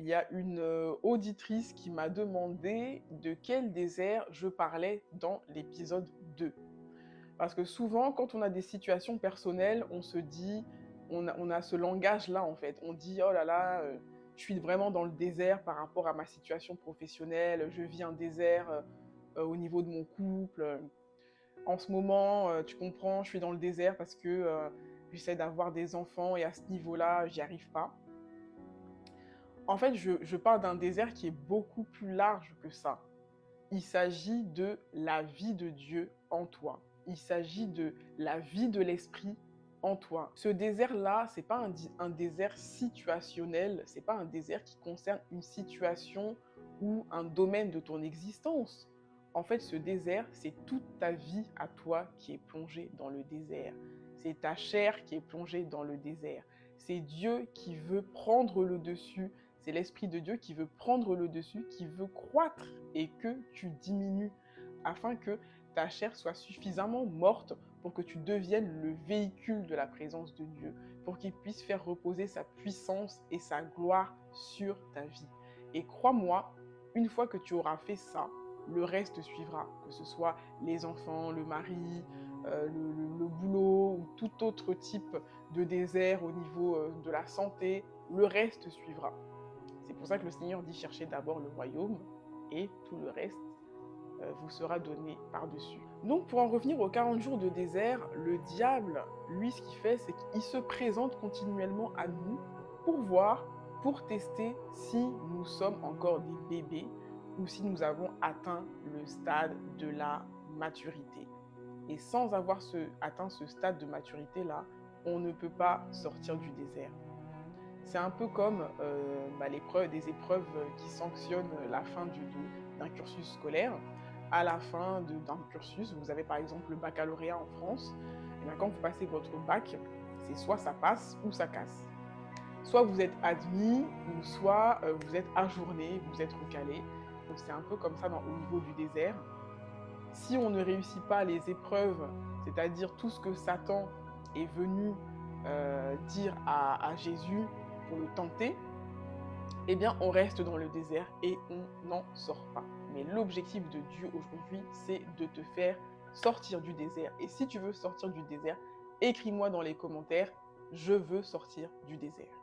il y a une auditrice qui m'a demandé de quel désert je parlais dans l'épisode 2. Parce que souvent, quand on a des situations personnelles, on se dit, on a ce langage-là en fait. On dit, oh là là, je suis vraiment dans le désert par rapport à ma situation professionnelle, je vis un désert au niveau de mon couple. En ce moment, tu comprends, je suis dans le désert parce que j'essaie d'avoir des enfants et à ce niveau-là, j'y arrive pas. En fait, je parle d'un désert qui est beaucoup plus large que ça. Il s'agit de la vie de Dieu en toi. Il s'agit de la vie de l'esprit en toi. Ce désert-là, c'est pas un désert situationnel, c'est pas un désert qui concerne une situation ou un domaine de ton existence. En fait, ce désert, c'est toute ta vie à toi qui est plongée dans le désert. C'est ta chair qui est plongée dans le désert. C'est Dieu qui veut prendre le dessus. C'est l'Esprit de Dieu qui veut prendre le dessus, qui veut croître et que tu diminues afin que ta chair soit suffisamment morte pour que tu deviennes le véhicule de la présence de Dieu, pour qu'il puisse faire reposer sa puissance et sa gloire sur ta vie. Et crois-moi, une fois que tu auras fait ça, le reste suivra, que ce soit les enfants, le mari, le boulot ou tout autre type de désert au niveau de la santé, le reste suivra. C'est pour ça que le Seigneur dit cherchez d'abord le royaume et tout le reste vous sera donné par-dessus. Donc pour en revenir aux 40 jours de désert, le diable, lui, ce qu'il fait, c'est qu'il se présente continuellement à nous pour voir, pour tester si nous sommes encore des bébés ou si nous avons atteint le stade de la maturité. Et sans avoir atteint ce stade de maturité-là, on ne peut pas sortir du désert. C'est un peu comme des épreuves qui sanctionnent la fin d'un cursus scolaire. À la fin d'un cursus, vous avez par exemple le baccalauréat en France. Et bien, quand vous passez votre bac, c'est soit ça passe ou ça casse. Soit vous êtes admis, ou soit vous êtes ajourné, vous êtes recalé. Donc c'est un peu comme ça au niveau du désert. Si on ne réussit pas les épreuves, c'est-à-dire tout ce que Satan est venu dire à Jésus pour le tenter, eh bien on reste dans le désert et on n'en sort pas. Mais l'objectif de Dieu aujourd'hui, c'est de te faire sortir du désert. Et si tu veux sortir du désert, écris-moi dans les commentaires, je veux sortir du désert.